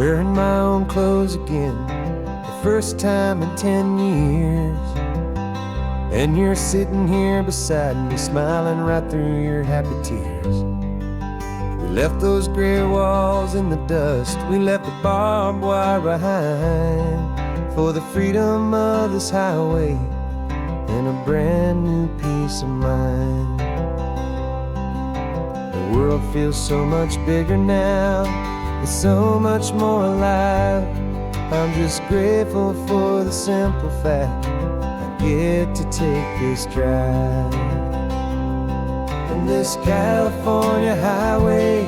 wearing my own clothes again, the first time in 10 years. And you're sitting here beside me, smiling right through your happy tears. We left those gray walls in the dust, we left the barbed wire behind, for the freedom of this highway and a brand new peace of mind. The world feels so much bigger now, it's so much more alive. I'm just grateful for the simple fact I get to take this drive. And this California highway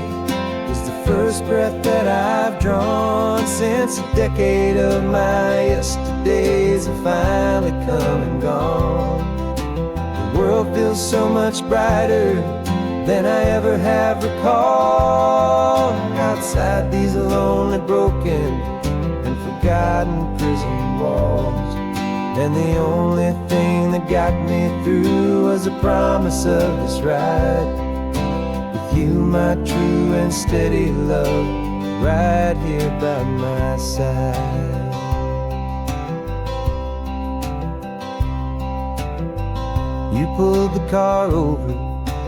is the first breath that I've drawn since a decade of my yesterdays have finally come and gone. The world feels so much brighter than I ever have recalled. Outside these lonely, broken, and forgotten prison walls. And the only thing that got me through was the promise of this ride with you, my true and steady love, right here by my side. You pulled the car over,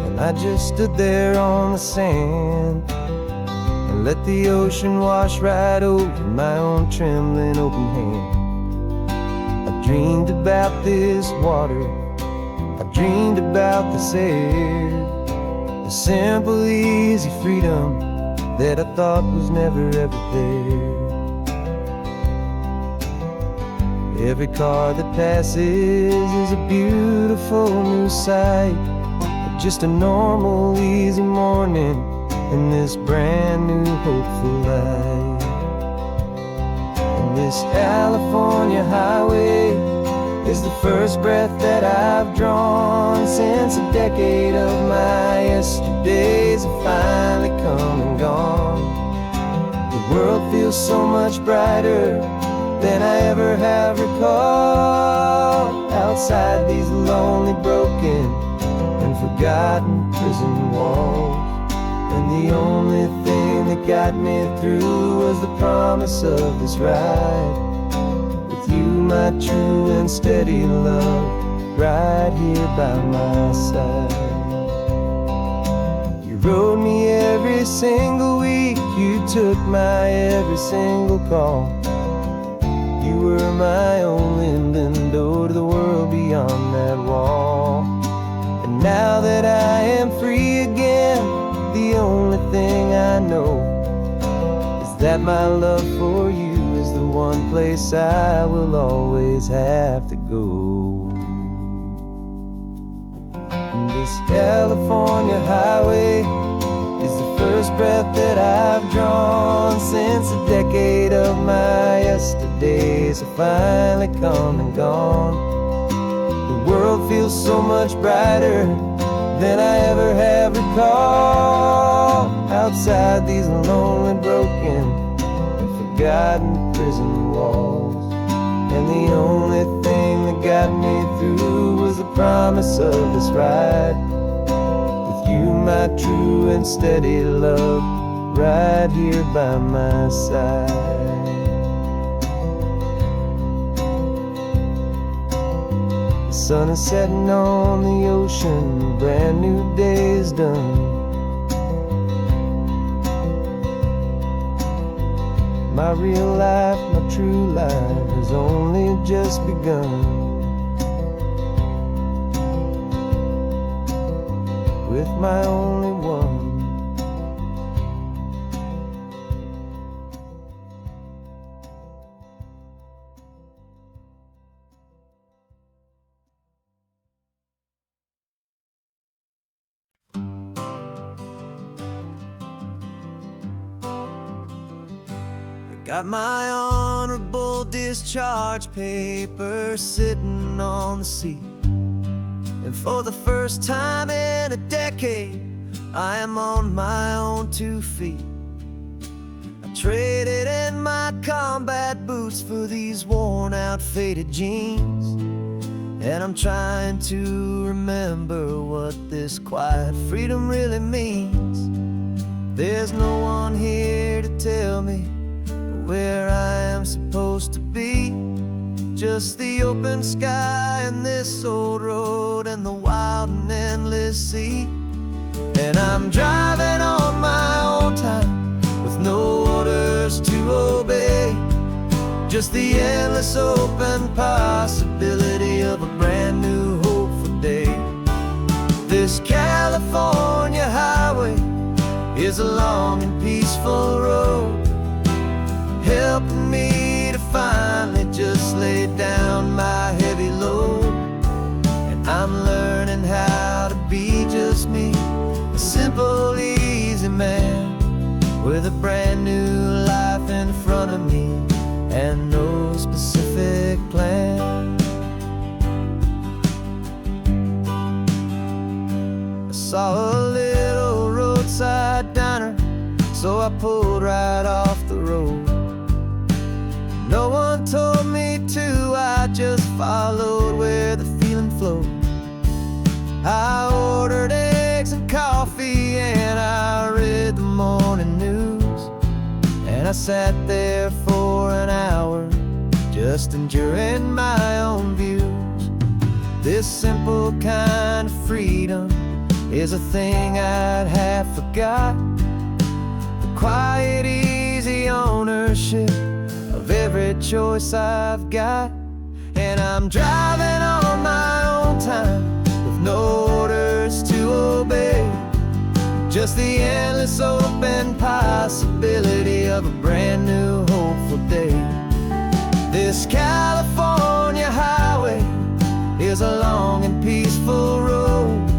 and I just stood there on the sand and let the ocean wash right over my own trembling open hand. I dreamed about this water, I dreamed about this air, the simple easy freedom that I thought was never ever there. Every car that passes is a beautiful new sight, just a normal easy morning in this brand new hopeful life. And this California highway is the first breath that I've drawn since a decade of my yesterdays have finally come and gone. The world feels so much brighter than I ever have recalled. Outside these lonely, broken, and forgotten prison walls. And the only thing that got me through was the promise of this ride with you, my true and steady love, right here by my side. You rode me every single week, you took my every single call. You were my only window to the world beyond that wall. And now that I am free again, the only thing I know is that my love for you is the one place I will always have to go. And this California highway is the first breath that I've drawn since a decade of my yesterdays have finally come and gone. The world feels so much brighter than I ever have recalled. Outside these lonely, broken, and forgotten prison walls. And the only thing that got me through was the promise of this ride with you, my true and steady love, right here by my side. The sun is setting on the ocean, a brand new day is done. My real life, my true life has only just begun. With my only one. Got my honorable discharge papers sitting on the seat, and for the first time in a decade I am on my own 2 feet. I traded in my combat boots for these worn out faded jeans, and I'm trying to remember what this quiet freedom really means. There's no one here to tell me where I am supposed to be. Just the open sky and this old road and the wild and endless sea. And I'm driving on my own time with no orders to obey. Just the endless open possibility of a brand new hopeful day. This California highway is a long and peaceful road, helping me to finally just lay down my heavy load. And I'm learning how to be just me, a simple, easy man with a brand new life in front of me and no specific plan. I saw a little roadside diner, so I pulled right off the road. No one told me to, I just followed where the feeling flowed. I ordered eggs and coffee and I read the morning news. And I sat there for an hour, just enjoying my own views. This simple kind of freedom is a thing I'd have forgot. The quiet, easy ownership of every choice I've got. And I'm driving on my own time with no orders to obey. Just the endless open possibility of a brand new hopeful day. This California highway is a long and peaceful road,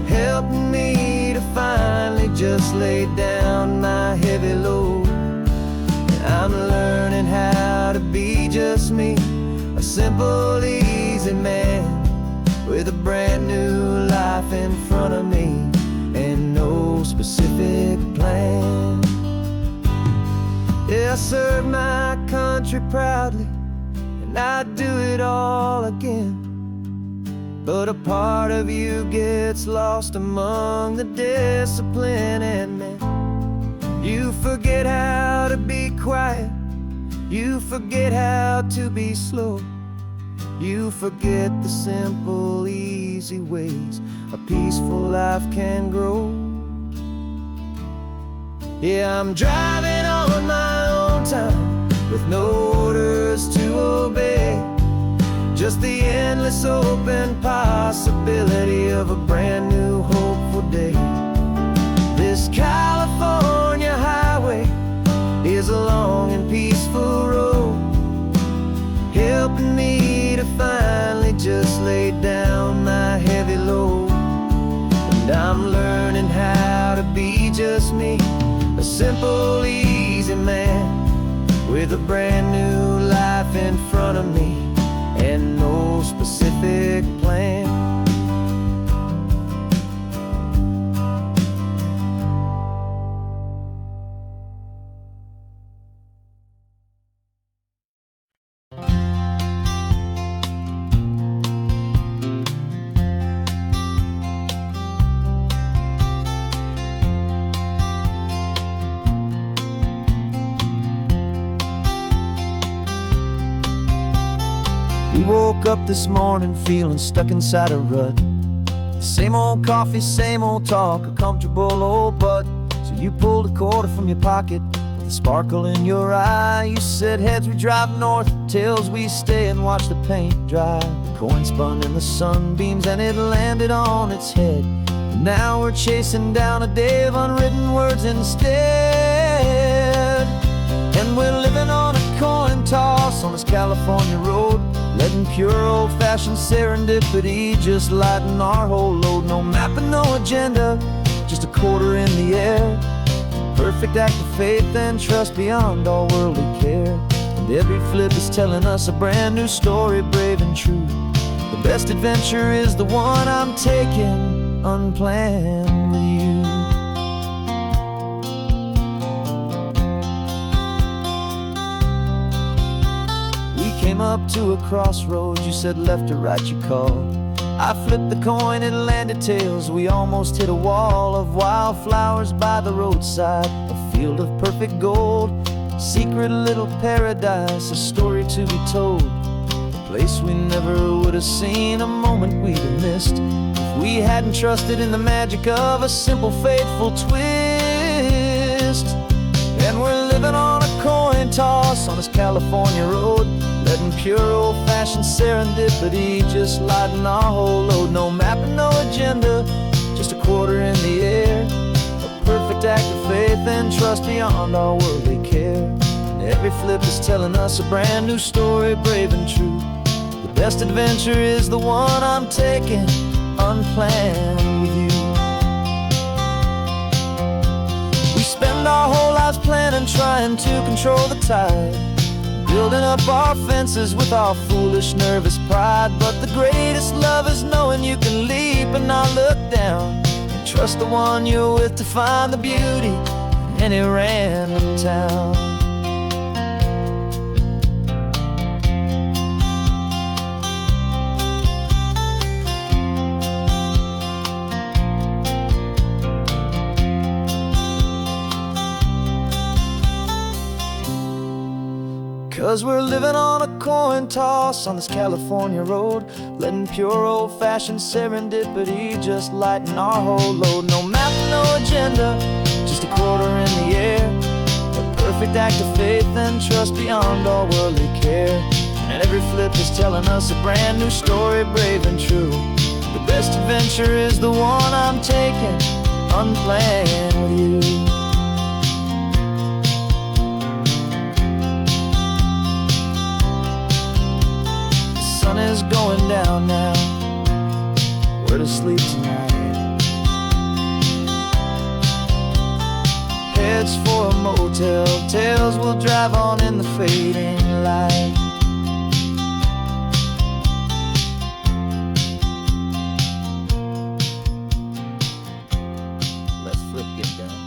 helping me to finally just lay down my heavy load. And I'm learning how to be just me, a simple, easy man with a brand new life in front of me and no specific plan. Yeah, I serve my country proudly, and I'd do it all again. But a part of you gets lost among the discipline and men. You forget how to be quiet, you forget how to be slow. You forget the simple, easy ways a peaceful life can grow. Yeah, I'm driving on my own time with no orders to obey. Just the endless open possibility of a brand new hopeful day. This California highway is a long and peaceful road, helping me to finally just lay down my heavy load. And I'm learning how to be just me, a simple, easy man with a brand new life in front of me and no specific plan. We woke up this morning feeling stuck inside a rut. Same old coffee, same old talk, a comfortable old butt. So you pulled a quarter from your pocket with a sparkle in your eye. You said, heads we drive north, tails we stay and watch the paint dry. The coin spun in the sunbeams and it landed on its head. And now we're chasing down a day of unwritten words instead. And we're living on a coin toss on this California road, letting pure old-fashioned serendipity just lighten our whole load. No map and no agenda, just a quarter in the air. Perfect act of faith and trust beyond all worldly care. And every flip is telling us a brand new story, brave and true. The best adventure is the one I'm taking unplanned with you. Came up to a crossroads, you said left or right, you called. I flipped the coin, it landed tails. We almost hit a wall of wildflowers by the roadside, a field of perfect gold. secret little paradise, a story to be told, a place we never would have seen, a moment we'd have missed if we hadn't trusted in the magic of a simple, faithful twist. And we're living on a coin toss on this California road, letting pure old-fashioned serendipity just lighten our whole load. No map and no agenda, just a quarter in the air, a perfect act of faith and trust beyond our worldly care. And every flip is telling us a brand new story, brave and true. The best adventure is the one I'm taking, unplanned with you. We spend our whole lives planning, trying to control the tide, building up our fences with our foolish, nervous pride. But the greatest love is knowing you can leap and not look down, and trust the one you're with to find the beauty in any random town. 'Cause we're living on a coin toss on this California road, letting pure old-fashioned serendipity just lighten our whole load. No map, no agenda, just a quarter in the air, a perfect act of faith and trust beyond all worldly care. And every flip is telling us a brand new story, brave and true. The best adventure is the one I'm taking, unplanned with you. The sun is going down now, we're to sleep tonight. Heads for a motel, tails will drive on in the fading light. Let's flip, get done.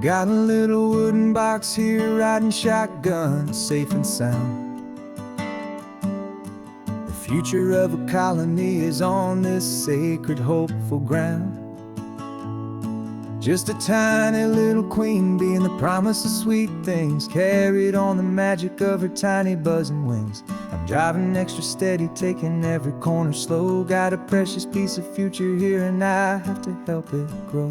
Got a little wooden box here, riding shotgun, safe and sound. The future of a colony is on this sacred, hopeful ground. Just a tiny little queen bee and the promise of sweet things, carried on the magic of her tiny buzzing wings. I'm driving extra steady, taking every corner slow. Got a precious piece of future here and I have to help it grow.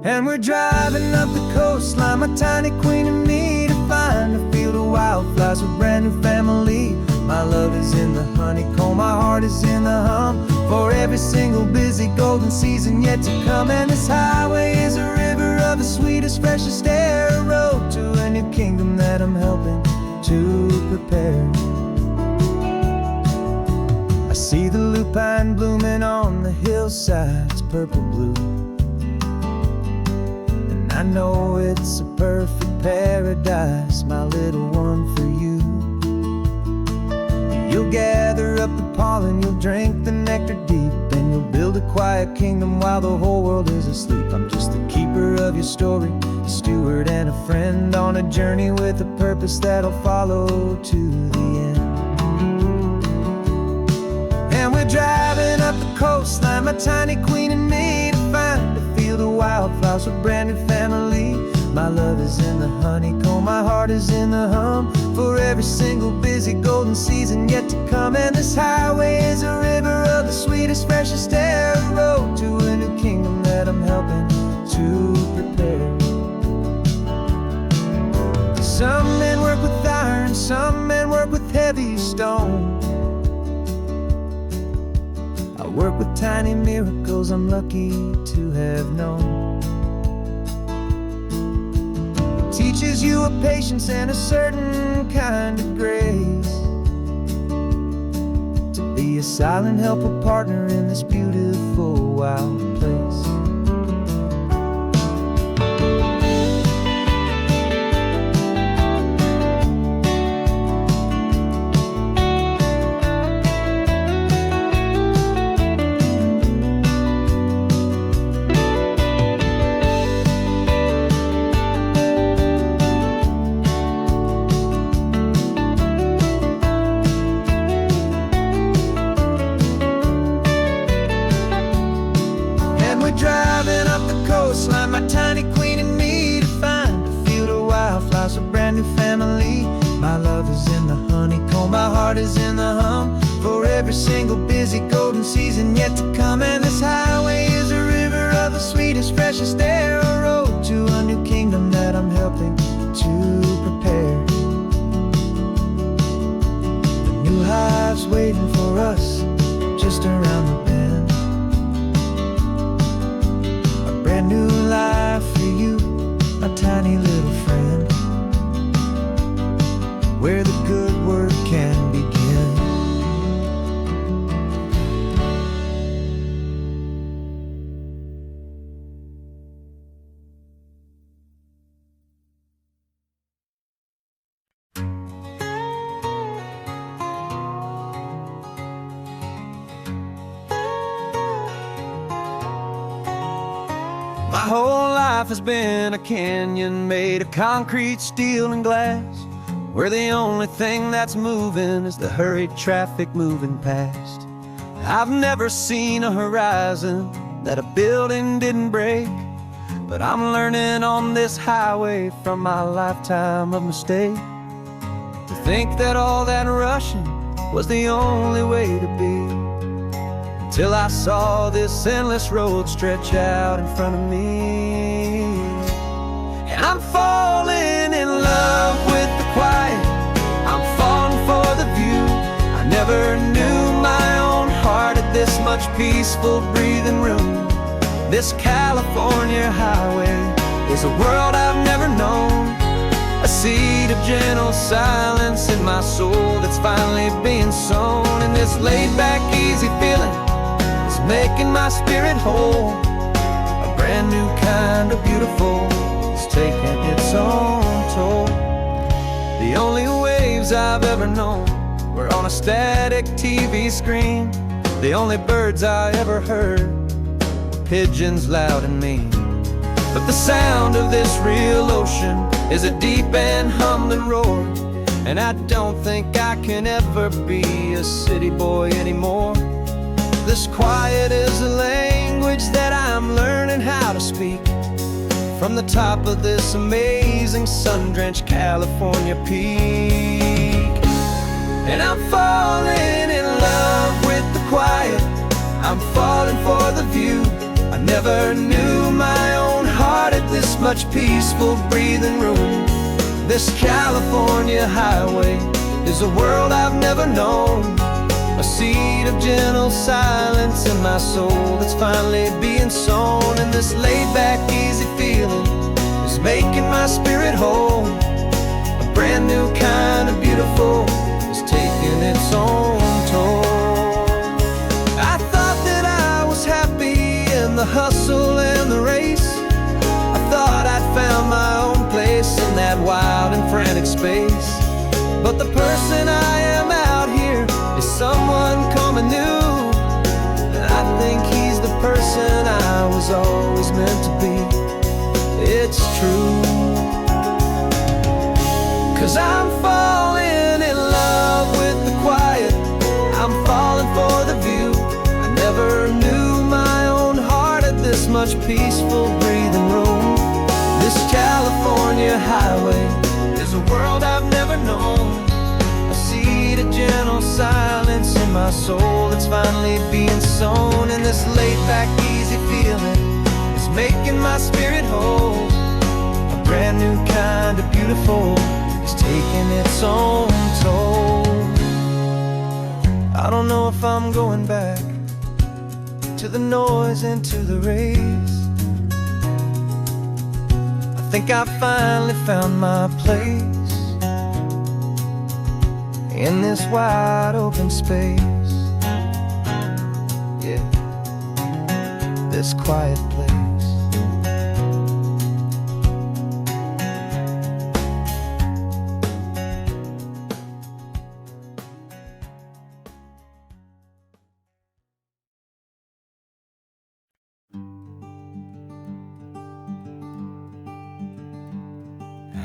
And we're driving up the coastline, my tiny queen and me, to find a field of wildflowers with brand new family. My love is in the honeycomb, my heart is in the hum, for every single busy golden season yet to come. And this highway is a river of the sweetest, freshest air, a road to a new kingdom that I'm helping to prepare. I see the lupine blooming on the hillsides, purple blue, I know it's a perfect paradise, my little one, for you. You'll gather up the pollen, you'll drink the nectar deep, and you'll build a quiet kingdom while the whole world is asleep. I'm just the keeper of your story, a steward and a friend, on a journey with a purpose that'll follow to the end. And we're driving up the coastline, my tiny queen and me, to find a field of wildflowers with brand new family. My love is in the honeycomb, my heart is in the hum, for every single busy golden season yet to come. And this highway is a river of the sweetest, freshest air, a road to a new kingdom that I'm helping to prepare. Some men work with iron, some men work with heavy stone. I work with tiny miracles I'm lucky to have known. It teaches you a patience and a certain kind of grace, to be a silent helper partner in this beautiful wild place. we're driving up the coastline, my tiny queen and me, to find a field of wildflowers, a brand new family. My love is in the honeycomb, my heart is in the hum, for every single busy golden season yet to come. And this highway is a river of the sweetest, freshest air, a road to a new kingdom that I'm helping to prepare. The new hive's waiting for us just around the bend, a brand new life for you, my tiny little friend, where the good work can begin. My whole life has been a canyon made of concrete, steel, and glass, where the only thing that's moving is the hurried traffic moving past. I've never seen a horizon that a building didn't break, but I'm learning on this highway from my lifetime of mistakes, to think that all that rushing was the only way to be, till I saw this endless road stretch out in front of me. And I'm falling in love with the quiet, I'm falling for the view. I never knew my own heart had this much peaceful breathing room. This California highway is a world I've never known, a seed of gentle silence in my soul that's finally being sown. And this laid-back, easy feeling is making my spirit whole, a brand new kind of beautiful is taking its own toll. The only waves I've ever known were on a static TV screen. The only birds I ever heard were pigeons loud and mean. But the sound of this real ocean is a deep and humbling roar, and I don't think I can ever be a city boy anymore. This quiet is a language that I'm learning how to speak, from the top of this amazing sun-drenched California peak. And I'm falling in love with the quiet, I'm falling for the view. I never knew my own heart had this much peaceful breathing room. This California highway is a world I've never known, a seed of gentle silence in my soul that's finally being sown. And this laid-back, easy feeling is making my spirit whole, a brand new kind of beautiful is taking its own toll. I thought that I was happy in the hustle and the race, I thought I'd found my own place in that wild and frantic space. But the person I am out here is someone coming new, and I think he's the person I was always meant to be. It's true, 'cause I'm falling in love with the quiet, I'm falling for the view. I never knew my own heart had this much peaceful breathing room. This California highway is a world I've never known, a seed of gentle silence in my soul that's finally being sown. And this laid-back, easy feeling is making my spirit whole, a brand new kind of beautiful is taking its own toll. I don't know if I'm going back to the noise and to the race. I think I finally found my place in this wide open space, yeah, this quiet place.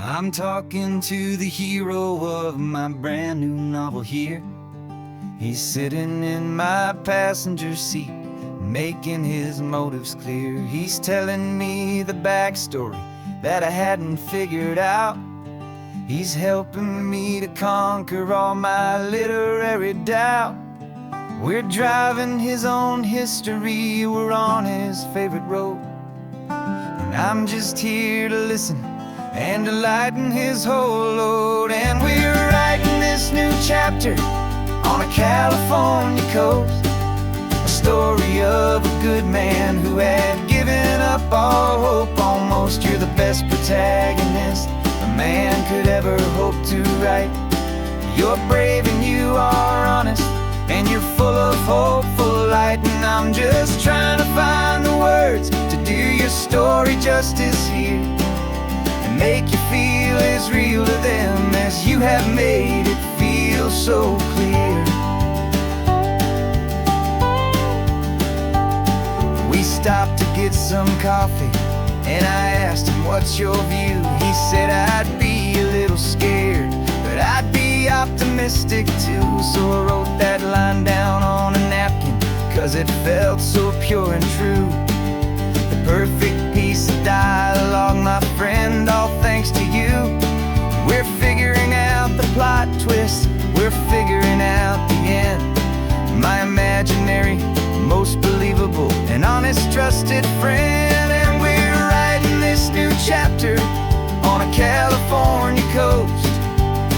I'm talking to the hero of my brand new novel here. He's sitting in my passenger seat, making his motives clear. He's telling me the backstory that I hadn't figured out. He's helping me to conquer all my literary doubt. We're driving his own history, we're on his favorite road, and I'm just here to listen and to lighten his whole load. And we're writing this new chapter on a California coast, a story of a good man who had given up all hope almost. You're the best protagonist a man could ever hope to write. You're brave and you are honest, and you're full of hopeful light. And I'm just trying to find the words to do your story justice here, and make you feel as real to them as you have made it feel so clear. We stopped to get some coffee, and I asked him, what's your view? He said, I'd be a little scared, but I'd be optimistic too. So I wrote that line down on a napkin, 'cause it felt so pure and true. The perfect piece of dialogue, my friend, all thanks to you. We're figuring out the plot twist, we're figuring out the end. My imaginary, most believable and honest trusted friend. And we're writing this new chapter on a California coast,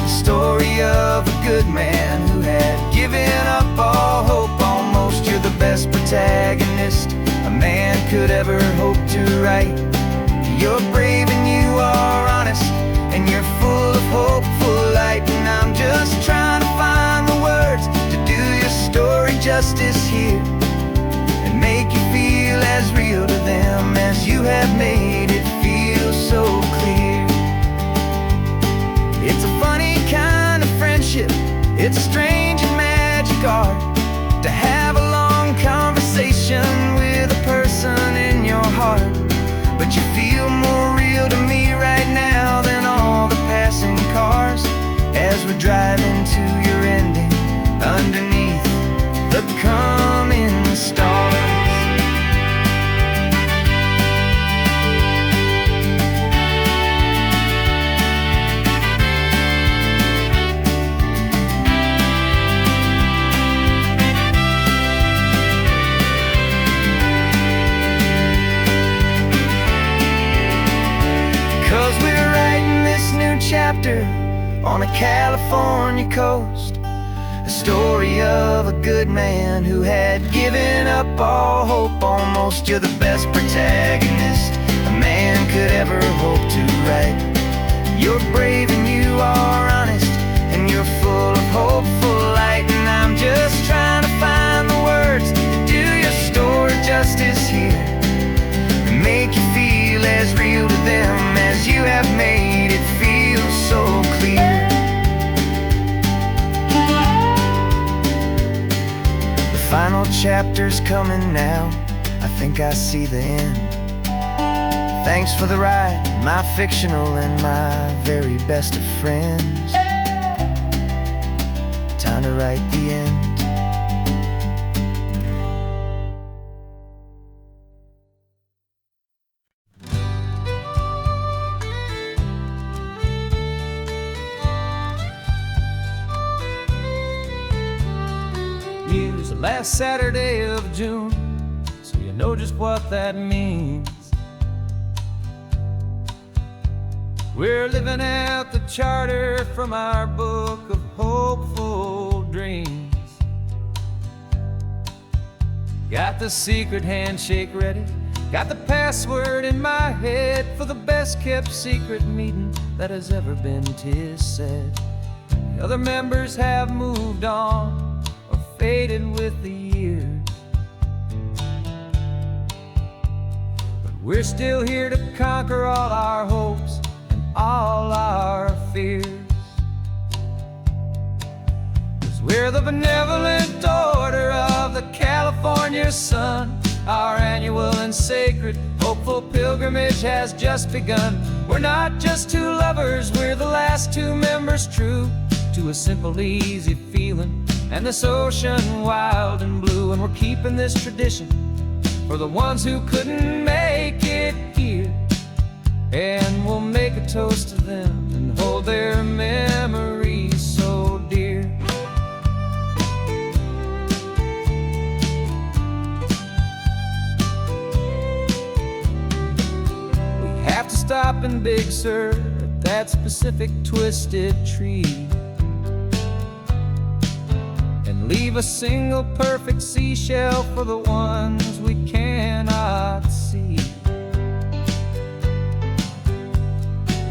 the story of a good man who had given up all hope almost. You're the best protagonist a man could ever hope to write. You're brave and you are honest, and you're full of hopeful light. And I'm just trying to find the words to do your story justice here, and make you feel as real to them as you have made it feel so clear. It's a funny kind of friendship, it's strange and magic art to have a long conversation with a person in your heart. But you feel more real to me right now than all the passing cars, as we're driving to your ending underneath the coming stars. Chapter on a California coast, a story of a good man who had given up all hope almost. You're the best protagonist a man could ever hope to write. You're brave and you are honest, and you're full of hopeful light. And I'm just trying to find the words to do your story justice here, and make you feel as real to them as you have made it feel so clear. The final chapter's coming now, I think I see the end. Thanks for the ride, my fictional and my very best of friends. Time to write the end. Last Saturday of June, so you know just what that means. We're living out the charter from our book of hopeful dreams. Got the secret handshake ready, got the password in my head for the best kept secret meeting that has ever been, 'tis said. The other members have moved on, faded with the years, but we're still here to conquer all our hopes and all our fears. 'Cause we're the benevolent order of the California sun. Our annual and sacred hopeful pilgrimage has just begun. We're not just two lovers, we're the last two members true to a simple, easy feeling and this ocean wild and blue. And we're keeping this tradition for the ones who couldn't make it here. And we'll make a toast to them and hold their memories so dear. We have to stop in Big Sur at that specific twisted tree, and leave a single perfect seashell for the ones we cannot see.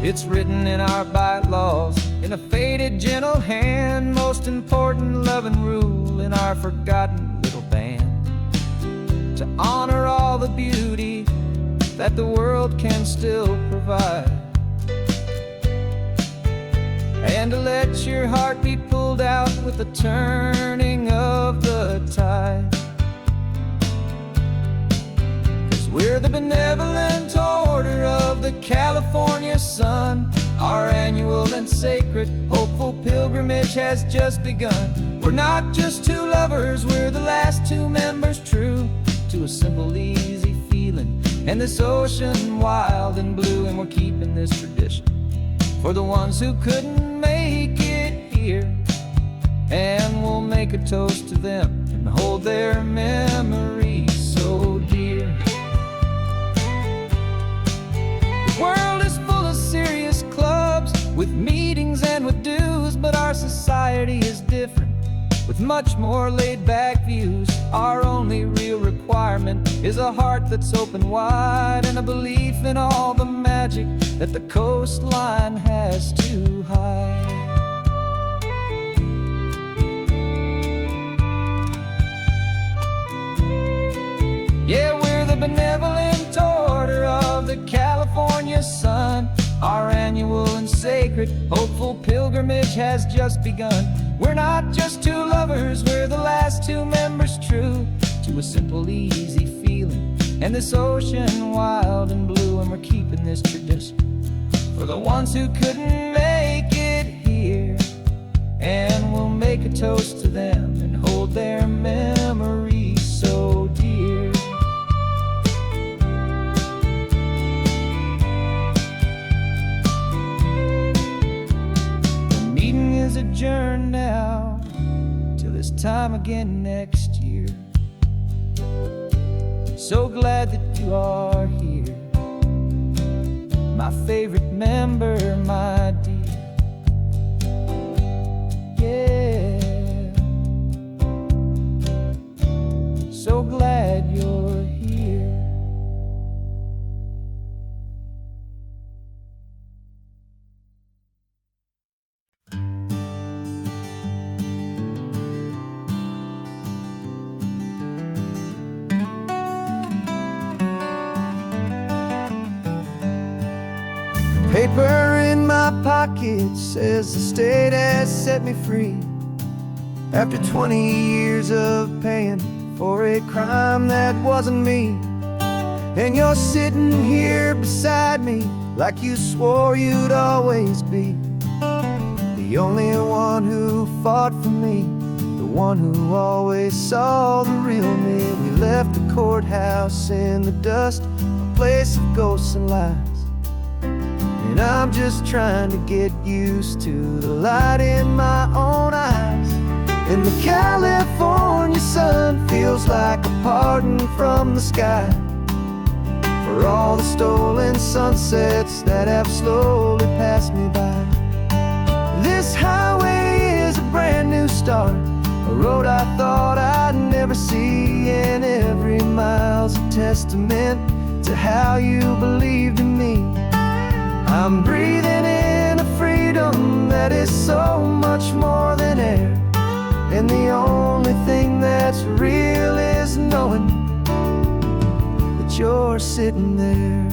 It's written in our bylaws, in a faded gentle hand, most important loving rule in our forgotten little band, to honor all the beauty that the world can still provide, and to let your heart be pulled out with the turning of the tide. 'Cause we're the benevolent order of the California sun. Our annual and sacred hopeful pilgrimage has just begun. We're not just two lovers, we're the last two members true to a simple, easy feeling, and this ocean wild and blue. And we're keeping this tradition for the ones who couldn't make it here, and we'll make a toast to them and hold their memories so dear. The world is full of serious clubs with meetings and with dues, but our society is different with much more laid-back views. Our only real requirement is a heart that's open wide, and a belief in all the magic that the coastline has to hide. Yeah, we're the benevolent order of the California sun. Our annual and sacred hopeful pilgrimage has just begun. We're not just two lovers, we're the last two members true to a simple, easy feeling, and this ocean wild and blue. And we're keeping this tradition for the ones who couldn't make it here, and we'll make a toast to them and hold their memories so dear. The meeting is adjourned now till this time again next year. So glad that you are here, my favorite member, my dear. Yeah, so glad you're here. Paper in my pocket says the state has set me free, after 20 years of paying for a crime that wasn't me. And you're sitting here beside me like you swore you'd always be, the only one who fought for me, the one who always saw the real me. We left the courthouse in the dust, a place of ghosts and lies, and I'm just trying to get used to the light in my own eyes. And the California sun feels like a pardon from the sky for all the stolen sunsets that have slowly passed me by. This highway is a brand new start, a road I thought I'd never see, and every mile's a testament to how you believed in me. I'm breathing in a freedom that is so much more than air, and the only thing that's real is knowing that you're sitting there.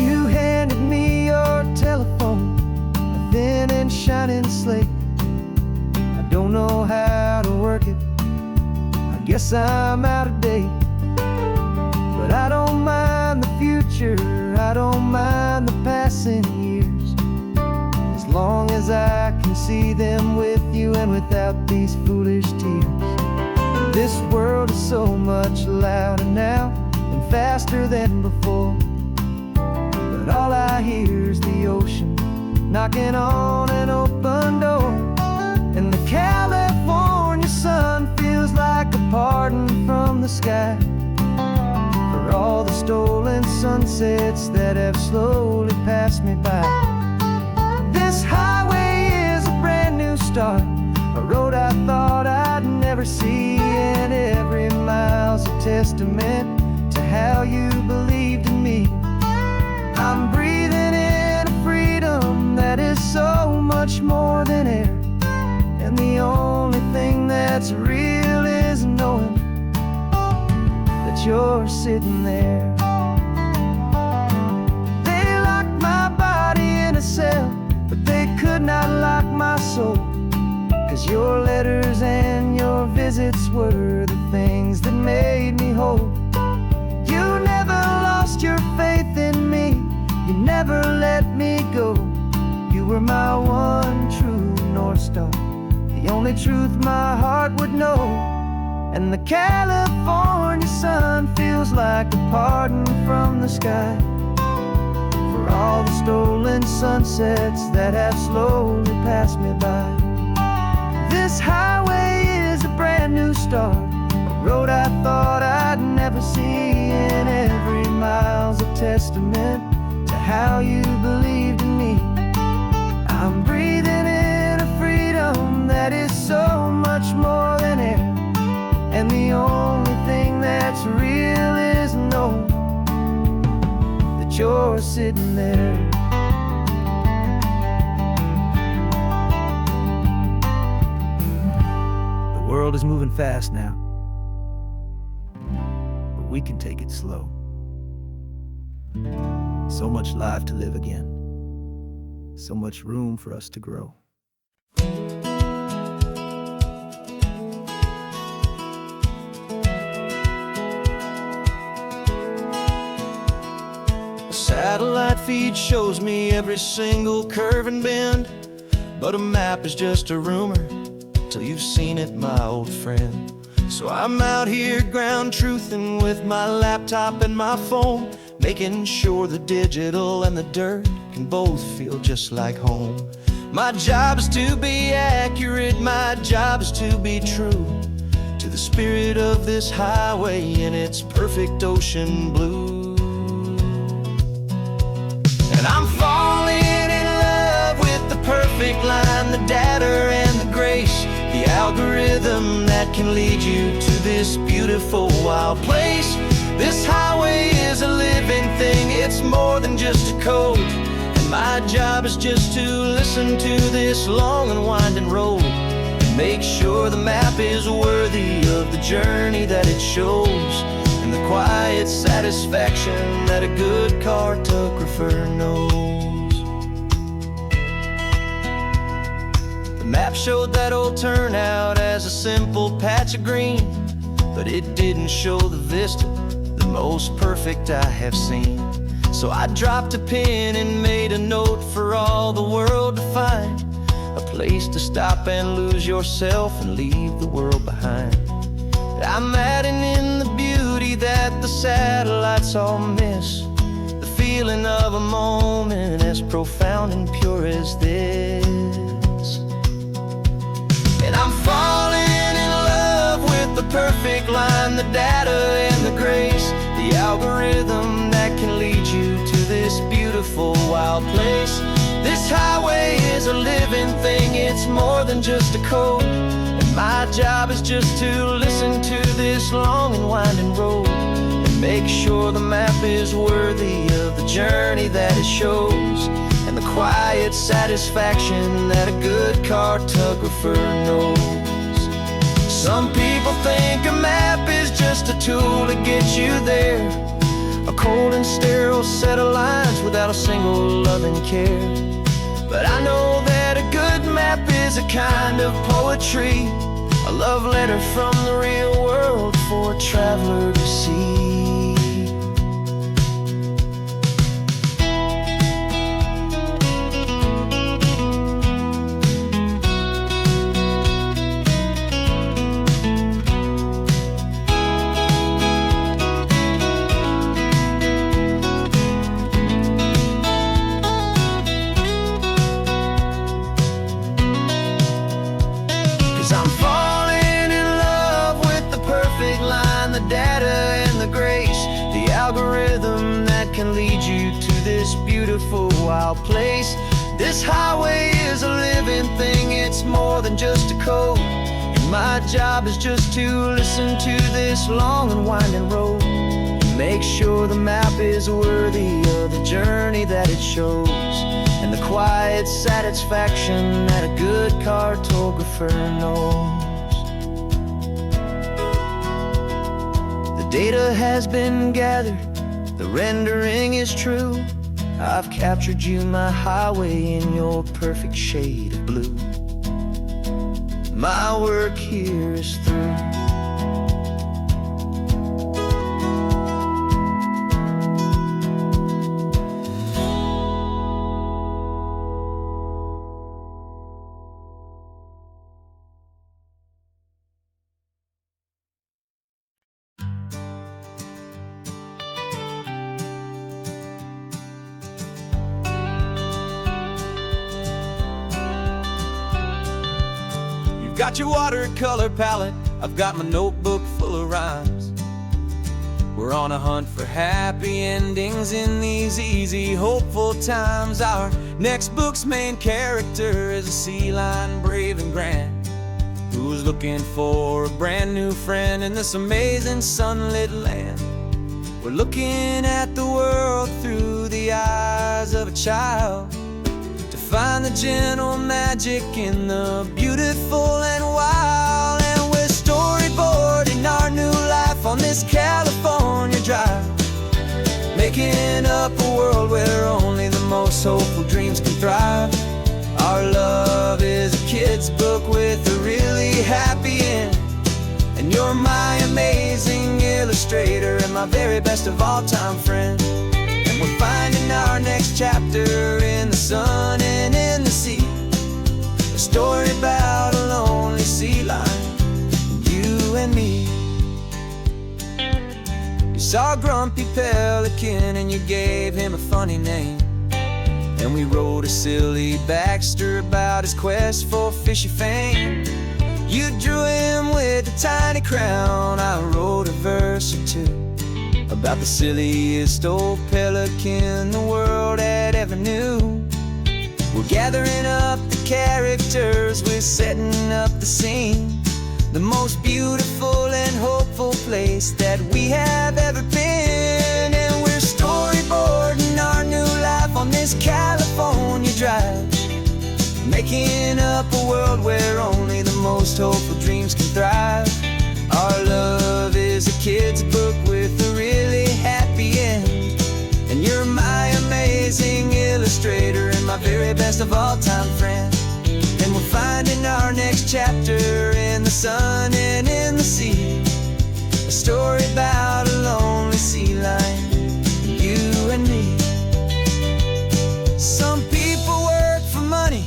You handed me your telephone, a thin and shining slate. I don't know how to work it, I guess I'm out of date. But I don't mind the future, I don't mind the passing years, as long as I can can see them with you and without these foolish tears. This world is so much louder now and faster than before, but all I hear is the ocean knocking on an open door. And the California sun feels like a pardon from the sky for all the stolen sunsets that have slowly passed me by. This highway is a brand new start, a road I thought I'd never see, and every mile's a testament to how you believed in me. I'm breathing in a freedom that is so much more than air, and the only thing that's real is knowing that you're sitting there. They locked my body in a cell, but they could not lock my soul, 'cause your letters and your visits were the things that made me whole. You never lost your faith in me, you never let me go. You were my one true North Star, the only truth my heart would know. And the California sun feels like a pardon from the sky for all the stolen sunsets that have slowly passed me by. This highway is a brand new start, a road I thought I'd never see, and every mile's a testament to how you believed in me. I'm breathing in a freedom that is so much more than air, and the only thing that's real is knowing that you're sitting there. The world is moving fast now, but we can take it slow. So much life to live again, so much room for us to grow. A satellite feed shows me every single curve and bend, but a map is just a rumor till you've seen it, my old friend. So I'm out here ground truthing with my laptop and my phone, making sure the digital and the dirt can both feel just like home. My job is to be accurate, my job is to be true to the spirit of this highway in its perfect ocean blue. And I'm falling in love with the perfect line, the data and the grace, the algorithm that can lead you to this beautiful wild place. This highway is a living thing, it's more than just a code, and my job is just to listen to this long and winding road and make sure the map is worthy of the journey that it shows, and the quiet satisfaction that a good cartographer knows. The map showed that old turnout as a simple patch of green, but it didn't show the vista, the most perfect I have seen. So I dropped a pin and made a note for all the world to find, a place to stop and lose yourself and leave the world behind. I'm adding in the beauty that the satellites all miss, the feeling of a moment as profound and pure as this. And I'm falling in love with the perfect line, the data and the grace, the algorithm that can lead you to this beautiful wild place. This highway is a living thing, it's more than just a code, and my job is just to listen to this long and winding road and make sure the map is worthy of the journey that it shows, and the quiet satisfaction that a good cartographer knows. Some people think a map is just a tool to get you there, a cold and sterile set of lines without a single loving care. But I know that a good map is a kind of poetry, a love letter from the real world for a traveler to see. beautiful, wild place. This highway is a living thing, it's more than just a code. And my job is just to listen to this long and winding road, and make sure the map is worthy of the journey that it shows, and the quiet satisfaction that a good cartographer knows. The data has been gathered, the rendering is true. I've captured you, my highway, in your perfect shade of blue. My work here is through. Got your watercolor palette, I've got my notebook full of rhymes. We're on a hunt for happy endings in these easy, hopeful times. Our next book's main character is a sea lion, brave and grand, who's looking for a brand new friend in this amazing sunlit land. We're looking at the world through the eyes of a child, find the gentle magic in the beautiful and wild. And we're storyboarding our new life on this California drive, making up a world where only the most hopeful dreams can thrive. Our love is a kid's book with a really happy end, and you're my amazing illustrator and my very best of all time friend. We're finding our next chapter in the sun and in the sea, a story about a lonely sea lion, you and me. You saw a grumpy pelican and you gave him a funny name, and we wrote a silly Baxter about his quest for fishy fame. You drew him with a tiny crown, I wrote a verse or two about the silliest old pelican the world had ever knew. We're gathering up the characters, we're setting up the scene, the most beautiful and hopeful place that we have ever been. And we're storyboarding our new life on this California drive, making up a world where only the most hopeful dreams can thrive. Our love is a kid's book with a really happy end, and you're my amazing illustrator and my very best of all time friend. And we're finding our next chapter in the sun and in the sea, a story about a lonely sea lion, you and me. Some people work for money,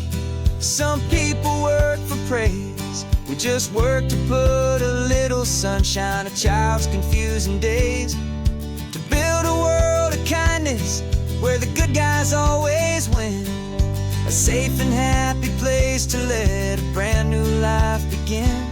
some people work for praise. We just work to put a little sunshine in a child's confusing days, to build a world of kindness where the good guys always win, a safe and happy place to let a brand new life begin.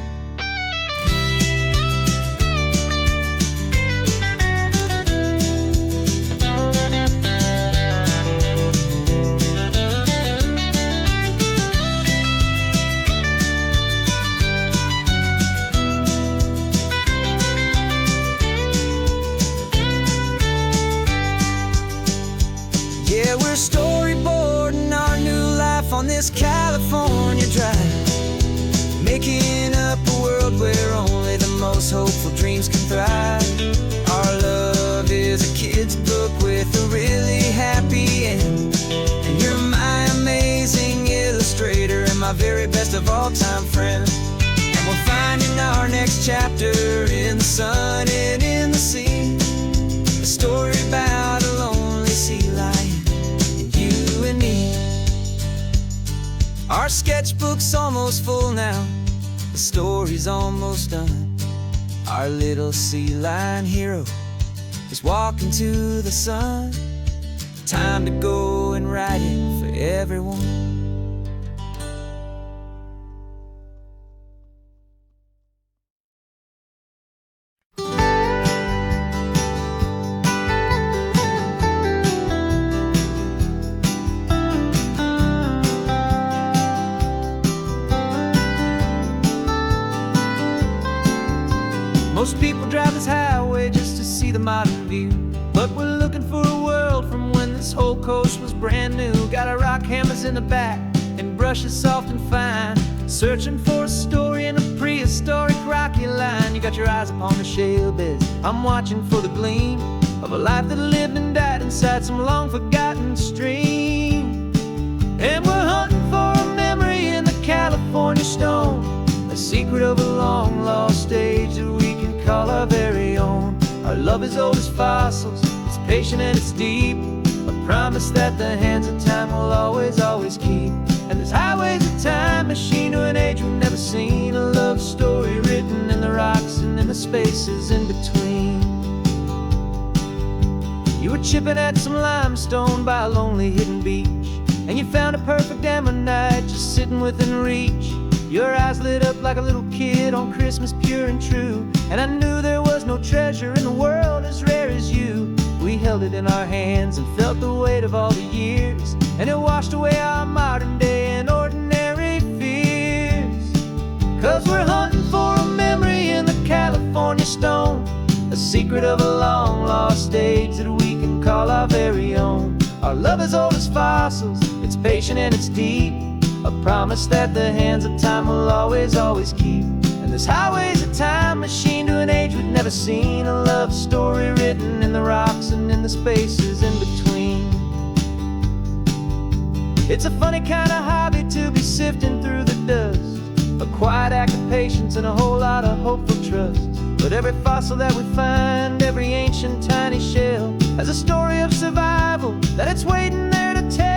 Yeah, we're storyboarding our new life on this California drive, making up a world where only the most hopeful dreams can thrive. Our love is a kid's book with a really happy end, and you're my amazing illustrator and my very best of all time friend. And we're finding our next chapter in the sun and in the sea, a story about a lonely sea lion, you and me. Our sketchbook's almost full now, the story's almost done. Our little sea lion hero is walking to the sun. Time to go and write it for everyone. Most people drive this highway just to see the modern view, but we're looking for a world from when this whole coast was brand new. Got our rock hammers in the back and brushes soft and fine, searching for a story in a prehistoric rocky line. You got your eyes upon the shale beds, I'm watching for the gleam of a life that lived and died inside some long forgotten stream. And we're hunting for a memory in the California stone, a secret of a long lost age that we can call our very own. Our love is old as fossils, it's patient and it's deep, a promise that the hands of time will always, always keep. And this highway's a time machine to an age we've never seen, a love story written in the rocks and in the spaces in between. You were chipping at some limestone by a lonely hidden beach, and you found a perfect ammonite just sitting within reach. Your eyes lit up like a little kid on Christmas, pure and true, and I knew there was no treasure in the world as rare as you. We held it in our hands and felt the weight of all the years, and it washed away our modern day and ordinary fears. 'Cause we're hunting for a memory in the California stone, a secret of a long lost age that we can call our very own. Our love is old as fossils, it's patient and it's deep, a promise that the hands of time will always, always keep. And this highway's a time machine to an age we've never seen, a love story written in the rocks and in the spaces in between. It's a funny kind of hobby to be sifting through the dust, a quiet act of patience and a whole lot of hopeful trust. But every fossil that we find, every ancient tiny shell, has a story of survival that it's waiting there to tell.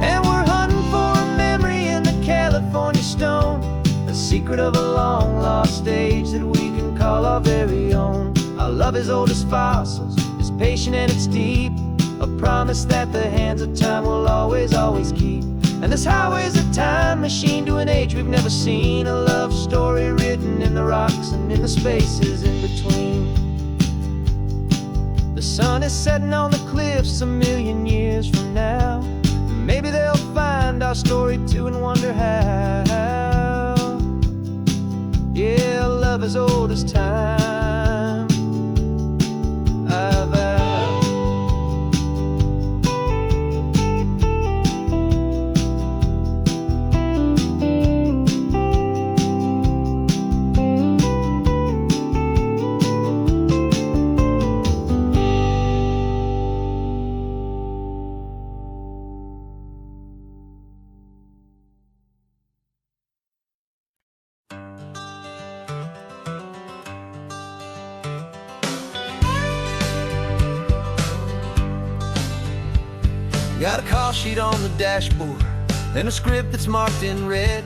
And we're hunting for a memory in the California stone, a secret of a long lost age that we can call our very own. Our love is old as fossils, it's patient and it's deep, a promise that the hands of time will always, always keep. And this highway's a time machine to an age we've never seen, a love story written in the rocks and in the spaces in between. The sun is setting on the cliffs a million years from now, maybe they'll find our story too and wonder how. Yeah, love is old as time. Got a call sheet on the dashboard and a script that's marked in red.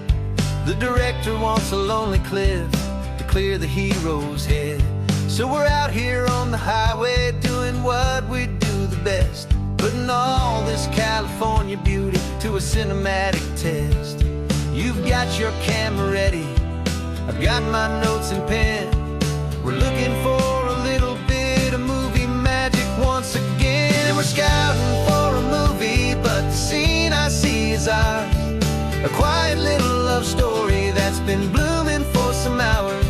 The director wants a lonely cliff to clear the hero's head. So we're out here on the highway doing what we do the best, putting all this California beauty to a cinematic test. You've got your camera ready, I've got my notes and pen. We're looking for a little bit of movie magic once again. And we're scouting for a movie, but the scene I see is ours, a quiet little love story that's been blooming for some hours.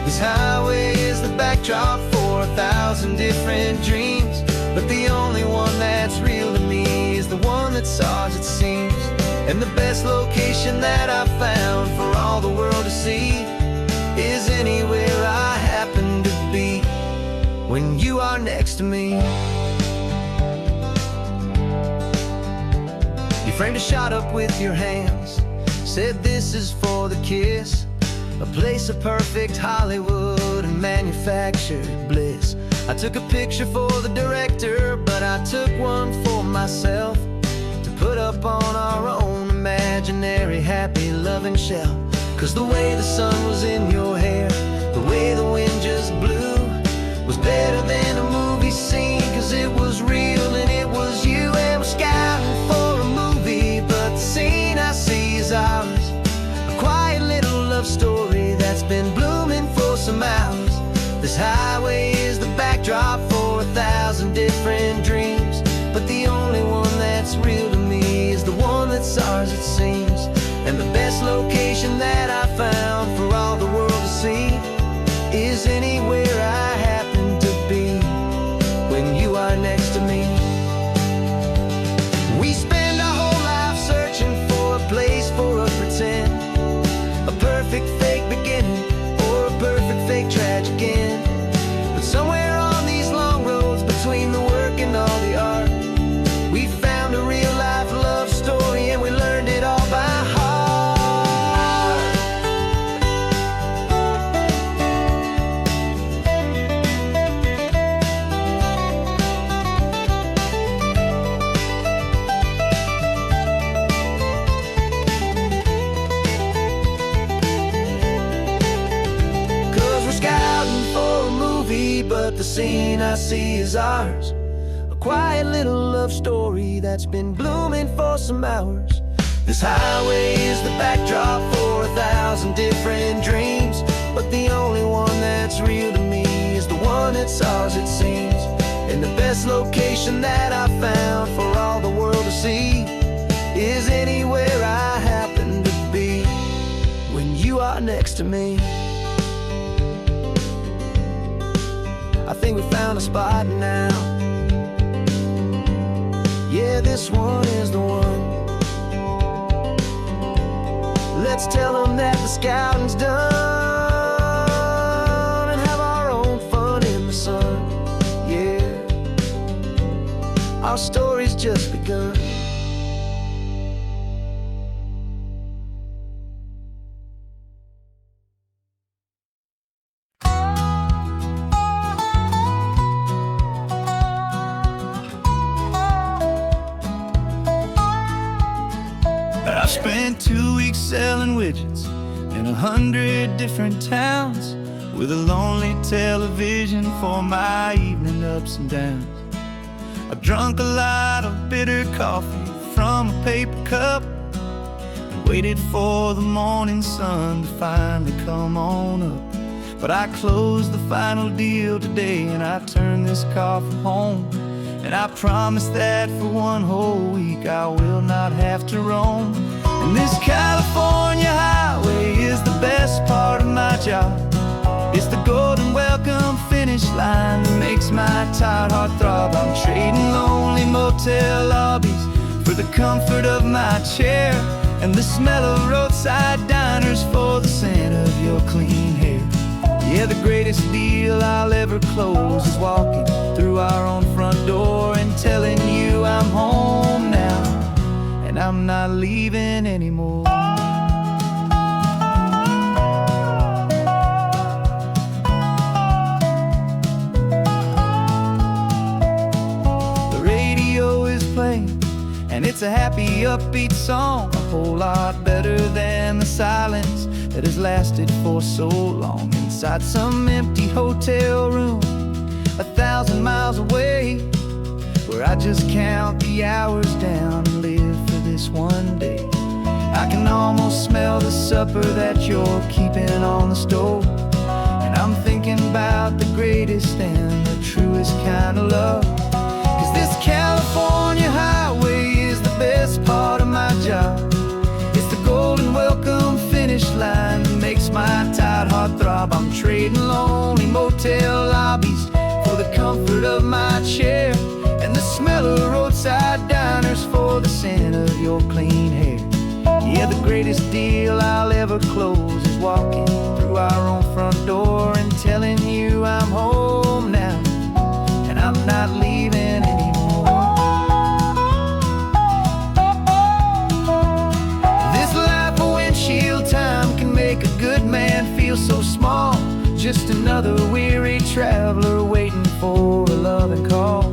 This highway is the backdrop for 1,000 different dreams, but the only one that's real to me is the one that's ours, it seems. And the best location that I've found for all the world to see is anywhere I happen to be when you are next to me. You framed a shot up with your hands, said this is for the kiss, a place of perfect Hollywood and manufactured bliss. I took a picture for the director, but I took one for myself to put up on our own imaginary happy loving shelf. 'Cause the way the sun was in your hair, the way the wind just blew, was better than a movie scene, 'cause it was real and it was you. And we're scouting for a movie, but the scene I see is ours, a quiet little love story that's been blooming for some hours. This highway is backdrop for 1,000 different dreams. But the only one that's real to me is the one that's ours, it seems. And the best location that I found for all the world to see is anywhere I happen to be when you are next to me. We spend our whole life searching for a place for a pretend, a perfect fake beginning or a perfect fake tragic end. But somewhere on these long roads between the work and all the art, we found a real life love story and we learned it all by heart. 'Cause we're scouting for a movie, but the scene I see is ours. A quiet little love story that's been blooming for some hours. This highway is the backdrop for 1,000 different dreams. But the only one that's real to me is the one that's ours, it seems. And the best location that I found for all the world to see is anywhere I happen to be when you are next to me. I think we found a spot now. Yeah, this one is the one. Let's tell them that the scouting's done and have our own fun in the sun. Yeah, our story's just begun. I spent 2 weeks selling widgets in 100 different towns, with a lonely television for my evening ups and downs. I drunk a lot of bitter coffee from a paper cup and waited for the morning sun to finally come on up. But I closed the final deal today and I turned this car for home. And I promise that for one whole week I will not have to roam. And this California highway is the best part of my job. It's the golden welcome finish line that makes my tired heart throb. I'm trading lonely motel lobbies for the comfort of my chair and the smell of roadside diners for the scent of your clean hair. Yeah, the greatest deal I'll ever close is walking through our own front door and telling you I'm home now, and I'm not leaving anymore. The radio is playing, and it's a happy, upbeat song, a whole lot better than the silence that has lasted for so long. Inside some empty hotel room 1,000 miles away, where I just count the hours down and live for this one day. I can almost smell the supper that you're keeping on the stove, and I'm thinking about the greatest and the truest kind of love. 'Cause this California highway is the best part of my job. It's the golden welcome finish line that makes my tired heart throb. I'm trading lonely motel lobbies for the comfort of my chair and the smell of roadside diners for the scent of your clean hair. Yeah, the greatest deal I'll ever close is walking through our own front door and telling you I'm home now, and I'm not leaving anymore. This life of windshield time can make a good man feel so small, just another weary traveler waiting for a loving call.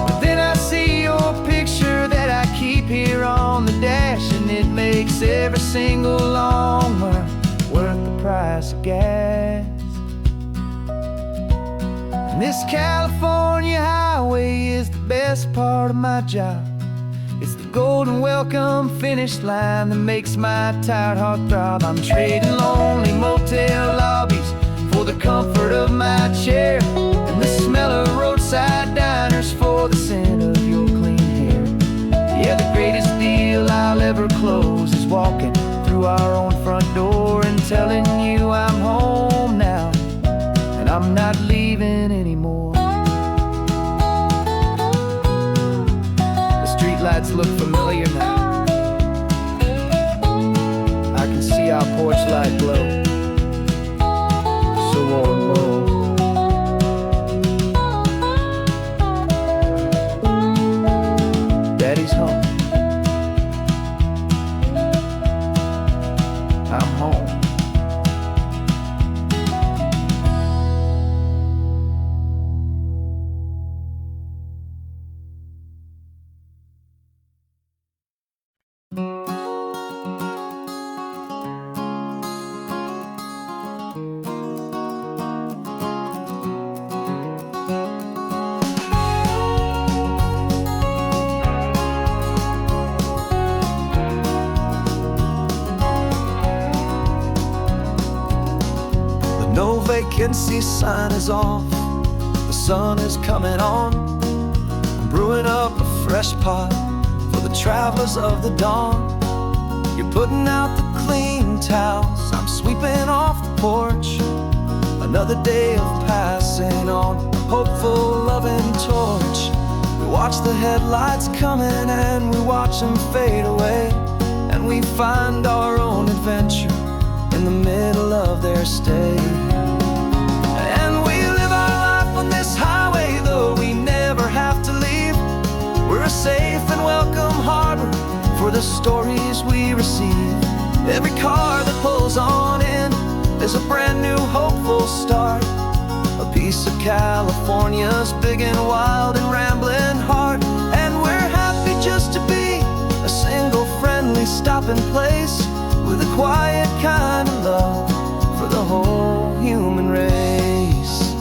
But then I see your picture that I keep here on the dash, and it makes every single long mile worth the price of gas. And this California highway is the best part of my job. It's the golden welcome finish line that makes my tired heart throb. I'm trading lonely motel lobbies for the comfort of my chair and the smell leaving anymore. The streetlights look familiar now. I can see our porch light glow, so warm, low. Daddy's home. I'm home. No vacancy sign is off, the sun is coming on. I'm brewing up a fresh pot for the travelers of the dawn. You're putting out the clean towels, I'm sweeping off the porch. Another day of passing on, a hopeful, loving torch. We watch the headlights coming and we watch them fade away, and we find our own adventure in the middle of their stay. And we live our life on this highway, though we never have to leave. We're a safe and welcome harbor for the stories we receive. Every car that pulls on in is a brand new hopeful start, a piece of California's big and wild and rambling heart. And we're happy just to be a single friendly stopping place, with a quiet kind of love for the whole human race.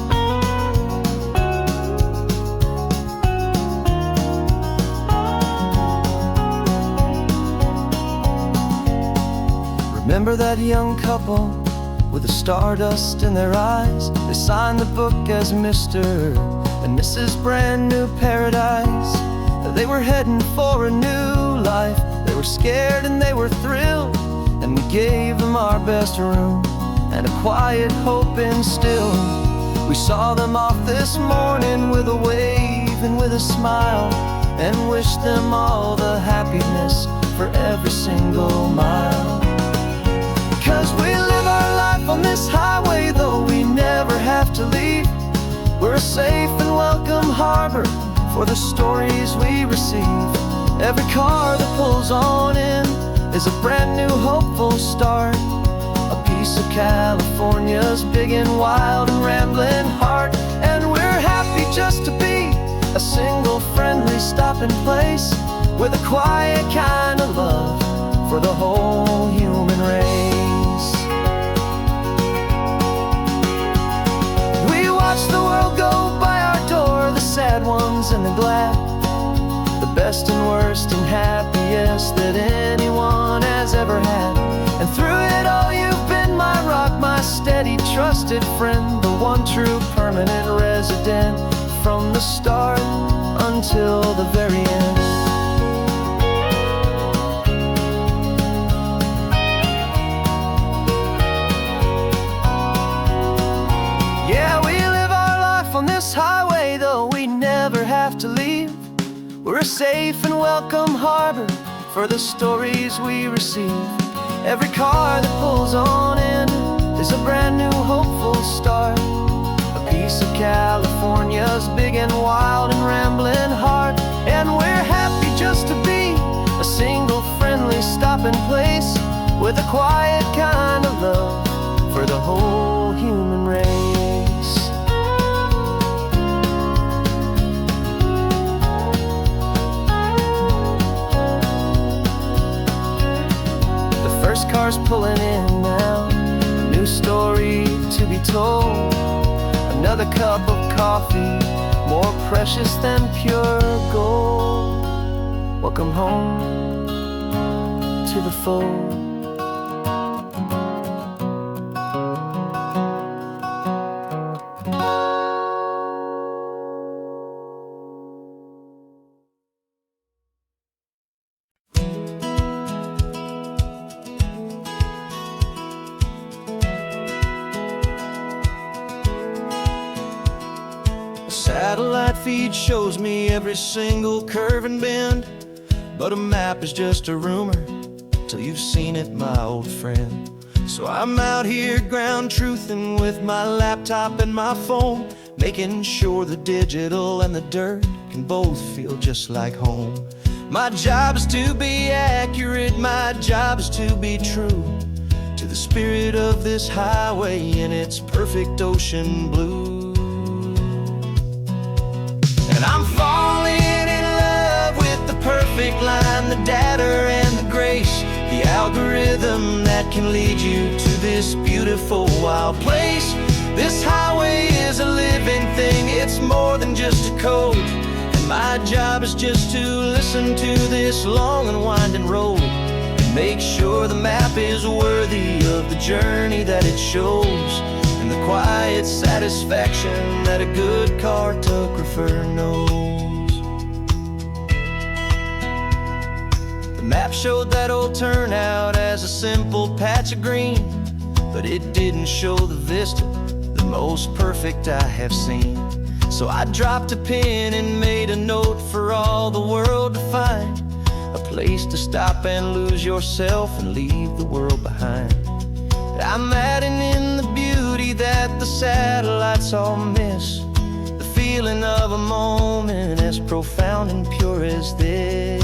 Remember that young couple with the stardust in their eyes? They signed the book as Mr. and Mrs. Brand New Paradise. They were heading for a new life. They were scared and they were thrilled, and we gave them our best room and a quiet hope instilled. We saw them off this morning with a wave and with a smile, and wished them all the happiness for every single mile. Because we live our life on this highway, though we never have to leave. We're a safe and welcome harbor for the stories we receive. Every car that pulls on in is a brand new hopeful start, a piece of California's big and wild and rambling heart. And we're happy just to be a single friendly stopping place, with a quiet kind of love for the whole human race. We watch the world go by our door, the sad ones and the glad, the best and worst and happiest that anyone has ever had. And through it all you've been my rock, my steady trusted friend, the one true permanent resident, from the start until the very end. Yeah, we live our life on this highway, though we never have to leave. We're a safe and welcome harbor for the stories we receive. Every car that pulls on in is a brand new hopeful start, a piece of California's big and wild and rambling heart. And we're happy just to be a single friendly stopping place, with a quiet kind of love for the whole human race. First car's pulling in now, a new story to be told. Another cup of coffee, more precious than pure gold. Welcome home to the fold. Satellite feed shows me every single curve and bend, but a map is just a rumor till you've seen it, my old friend. So I'm out here ground truthing with my laptop and my phone, making sure the digital and the dirt can both feel just like home. My job is to be accurate, my job is to be true to the spirit of this highway in its perfect ocean blue. And I'm falling in love with the perfect line, the data and the grace, the algorithm that can lead you to this beautiful wild place. This highway is a living thing, it's more than just a code. And my job is just to listen to this long and winding road and make sure the map is worthy of the journey that it shows, and the quiet satisfaction that a good cartographer knows. The map showed that old turnout as a simple patch of green, but it didn't show the vista, the most perfect I have seen. So I dropped a pin and made a note for all the world to find, a place to stop and lose yourself and leave the world behind. I'm adding in the beauty that the satellites all miss, the feeling of a moment as profound and pure as this.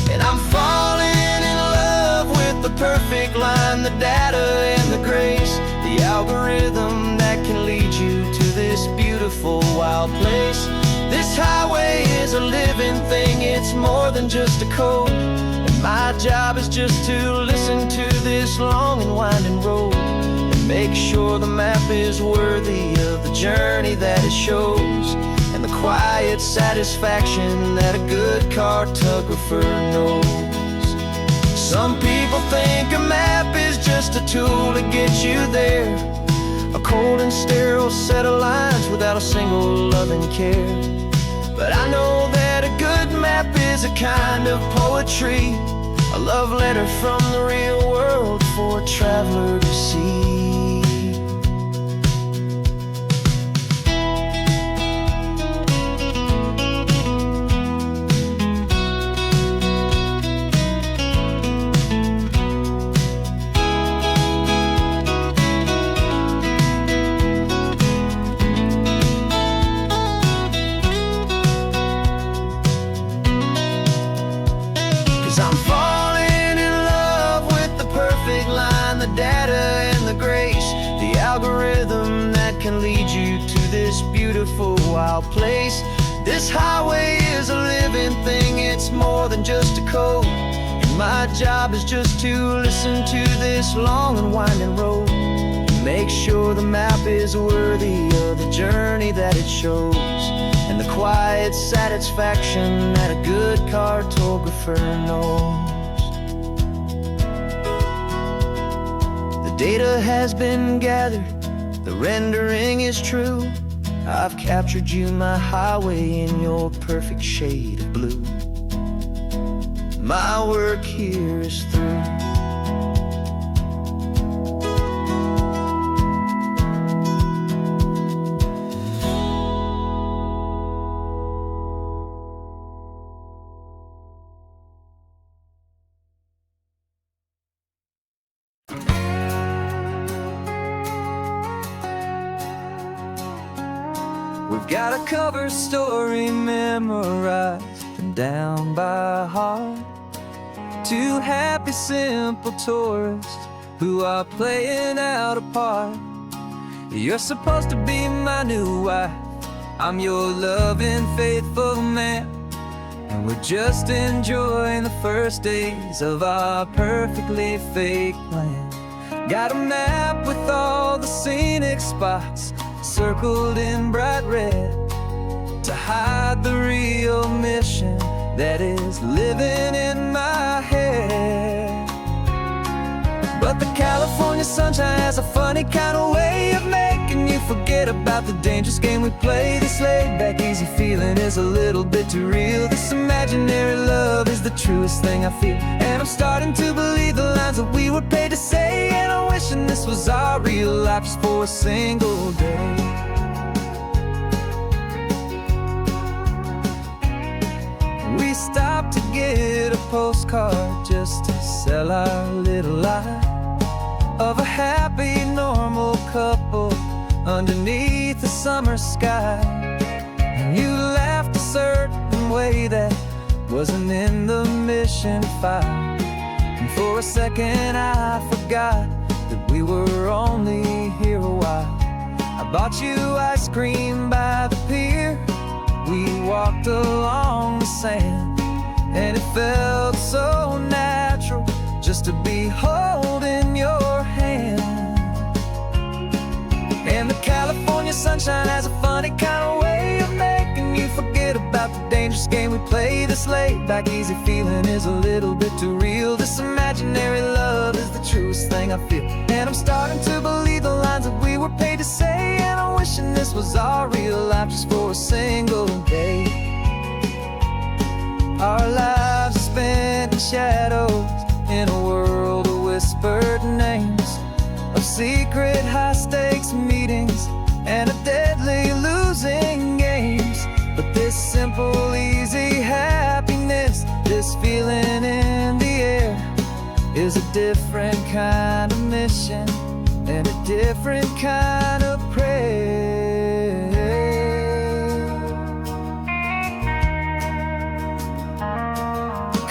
And I'm falling in love with the perfect line, the data and the grace, the algorithm that can lead you to this beautiful wild place. This highway is a living thing, it's more than just a code. And my job is just to listen to this long and winding road and make sure the map is worthy of the journey that it shows, and the quiet satisfaction that a good cartographer knows. Some people think a map is just a tool to get you there, a cold and sterile set of lines without a single loving care. But I know that a good map is a kind of poetry, a love letter from the real world for a traveler to see. 'Cause I'm falling in love with the perfect line, the data and the grace, the algorithm that can lead you to this beautiful wild place. This highway is a living thing, it's more than just a code. And my job is just to listen to this long and winding road and make sure the map is worthy of the journey that it shows, and the quiet satisfaction that a good cartographer knows. The data has been gathered, the rendering is true. I've captured you, my highway, in your perfect shade of blue. My work here is through. We've got a cover story memorized and down by heart. Two happy, simple tourists who are playing out a part. You're supposed to be my new wife, I'm your loving, faithful man, and we're just enjoying the first days of our perfectly fake plan. Got a map with all the scenic spots circled in bright red to hide the real mission that is living in my head. But the California sunshine has a funny kind of way of making you forget about the dangerous game we play. This laid-back, easy feeling is a little bit too real. This imaginary love is the truest thing I feel, and I'm starting to believe the lines that we were paid to say. And I'm wishing this was our real life just for a single day. postcard just to sell our little lie of a happy, normal couple underneath the summer sky. And you laughed a certain way that wasn't in the mission file. And for a second I forgot that we were only here a while. I bought you ice cream by the pier. We walked along the sand, and it felt so natural just to be holding your hand. And the California sunshine has a funny kind of way of making you forget about the dangerous game we play. This laid back easy feeling is a little bit too real. This imaginary love is the truest thing I feel. And I'm starting to believe the lines that we were paid to say. And I'm wishing this was our real life just for a single day. Our lives are spent in shadows, in a world of whispered names, of secret high-stakes meetings and of deadly losing games. But this simple, easy happiness, this feeling in the air, is a different kind of mission and a different kind of prayer.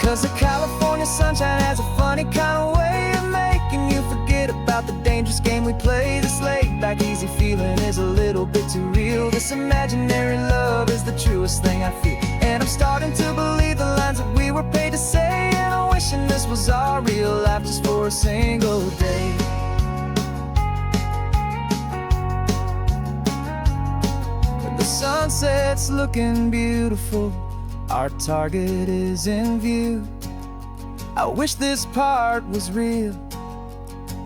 'Cause the California sunshine has a funny kind of way of making you forget about the dangerous game we play. This laid back easy feeling is a little bit too real. This imaginary love is the truest thing I feel. And I'm starting to believe the lines that we were paid to say. And I'm wishing this was our real life just for a single day. When the sunset's looking beautiful, our target is in view. I wish this part was real,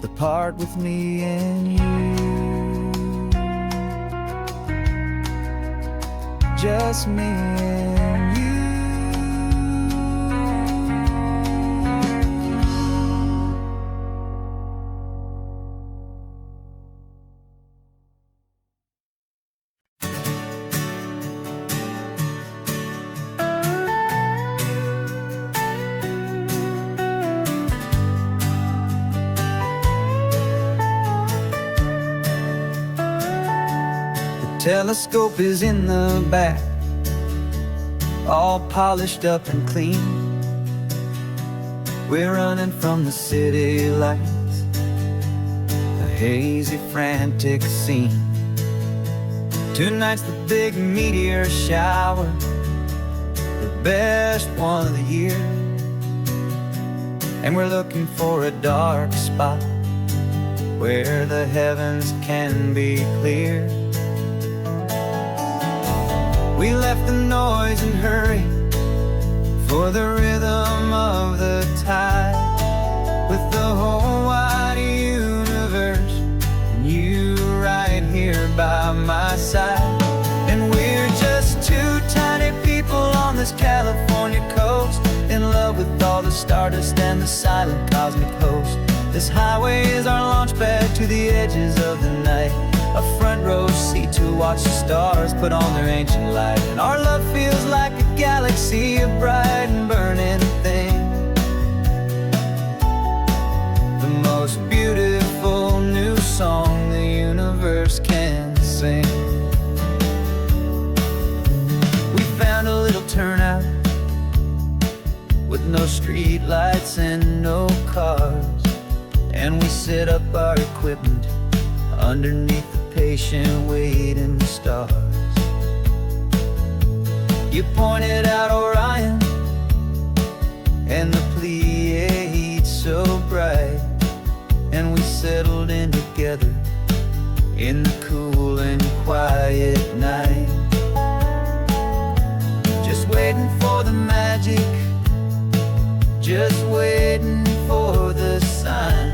the part with me and you. Just me and you. Telescope is in the back, all polished up and clean. We're running from the city lights, a hazy, frantic scene. Tonight's the big meteor shower, the best one of the year. And we're looking for a dark spot where the heavens can be clear. We left the noise and hurry for the rhythm of the tide, with the whole wide universe and you right here by my side. And we're just two tiny people on this California coast, in love with all the stardust and the silent cosmic host. This highway is our launch pad to the edges of the night, a front row seat to watch the stars put on their ancient light. And our love feels like a galaxy, a bright and burning thing, the most beautiful new song the universe can sing. We found a little turnout with no street lights and no cars, and we set up our equipment underneath the patient waiting stars. You pointed out Orion and the Pleiades so bright, and we settled in together in the cool and quiet night, just waiting for the magic, just waiting for the sign.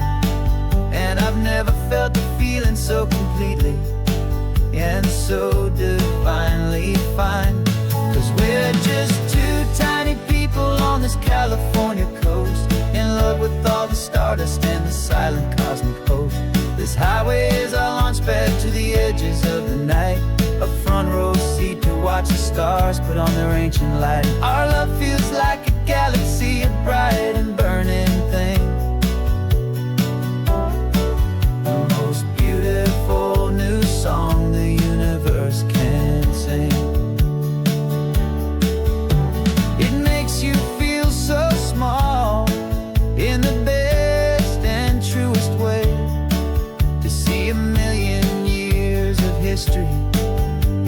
And I've never felt the feeling so completely and so divinely fine. 'Cause we're just two tiny people on this California coast, in love with all the stardust and the silent cosmic host. This highway is our launch pad to the edges of the night, a front row seat to watch the stars put on their ancient light. Our love feels like a galaxy, a bright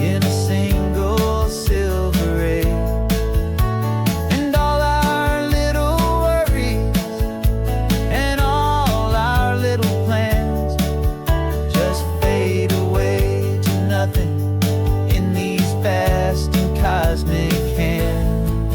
in a single silver ray. And all our little worries and all our little plans just fade away to nothing in these vast and cosmic hands.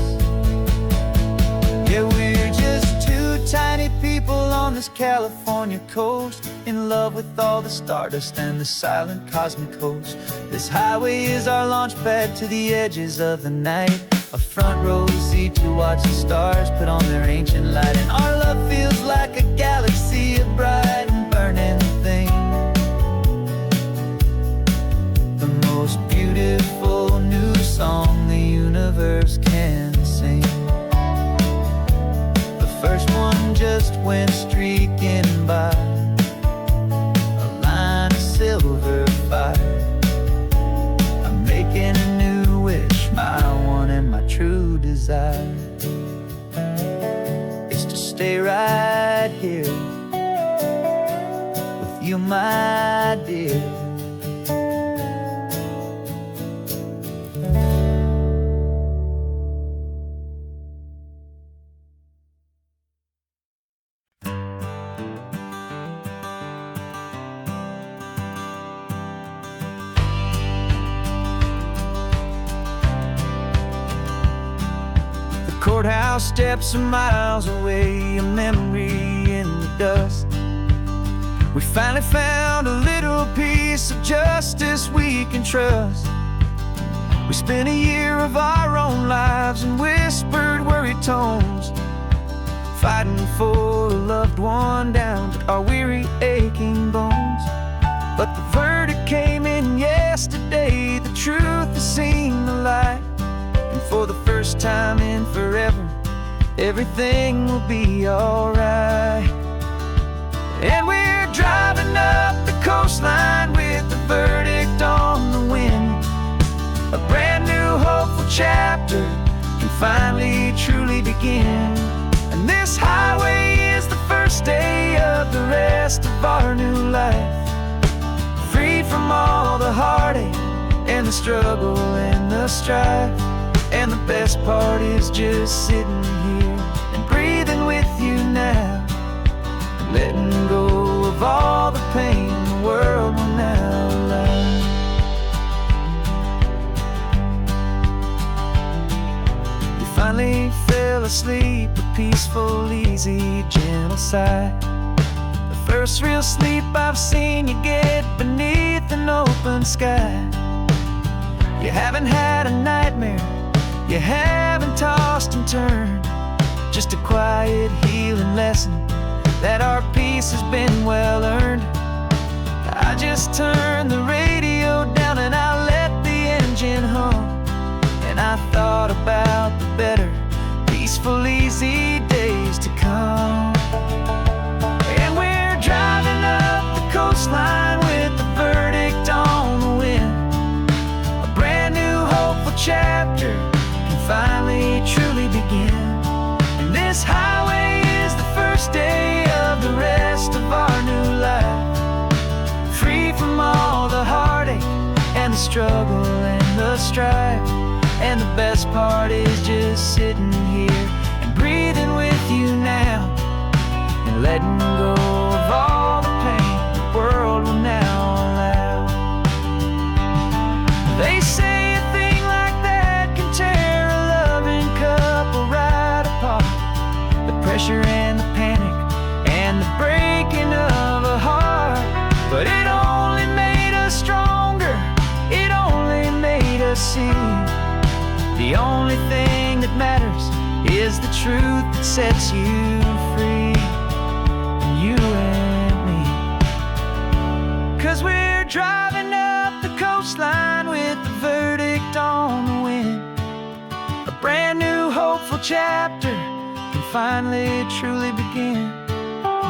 Yeah, we're just two tiny people on this California coast, in love with all the stardust and the silent cosmic host. This highway is our launch pad to the edges of the night, a front row seat to watch the stars put on their ancient light. And our love feels like a galaxy of bright and burning things, the most beautiful new song the universe can sing. The first one just went streaking by, a line of silver fire. I'm making a new wish, my one and my true desire is to stay right here with you, my dear. Courthouse steps are miles away, a memory in the dust. We finally found a little piece of justice we can trust. We spent a year of our own lives in whispered, worried tones, fighting for a loved one down to our weary, aching bones. But the verdict came in yesterday, the truth has seen the light. And for the first time in forever, everything will be alright. And we're driving up the coastline with the verdict on the wind. A brand new hopeful chapter can finally truly begin. And this highway is the first day of the rest of our new life, free from all the heartache and the struggle and the strife. And the best part is just sitting here and breathing with you now, and letting go of all the pain the world will now allow. We finally fell asleep, a peaceful, easy, gentle sigh. The first real sleep I've seen you get beneath an open sky. You haven't had a nightmare, you haven't tossed and turned, just a quiet healing lesson that our peace has been well earned. I just turned the radio down and I let the engine hum, and I thought about the better, peaceful, easy days to come. And we're driving up the coastline with the verdict on the wind, a brand new hopeful chapter finally truly begin. And this highway is the first day of the rest of our new life, free from all the heartache and the struggle and the strife. And the best part is just sitting here and breathing with you now, and letting go of all the pain the world will now allow. They say pressure and the panic and the breaking of a heart, but it only made us stronger, it only made us see the only thing that matters is the truth that sets you free, you and me. 'Cause we're driving up the coastline with the verdict on the wind, a brand new hopeful chapter finally truly begin.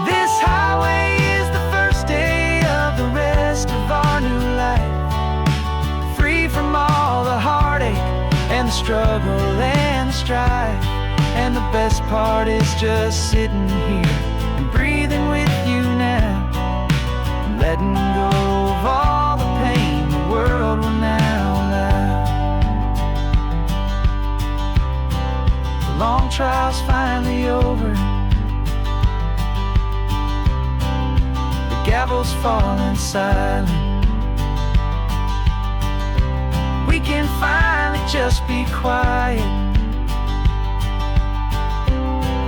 This highway is the first day of the rest of our new life, free from all the heartache and the struggle and the strife. And the best part is just sitting here and breathing with you now, and letting go of all the pain the world will now world's falling silent, we can finally just be quiet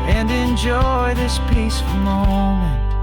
and enjoy this peaceful moment.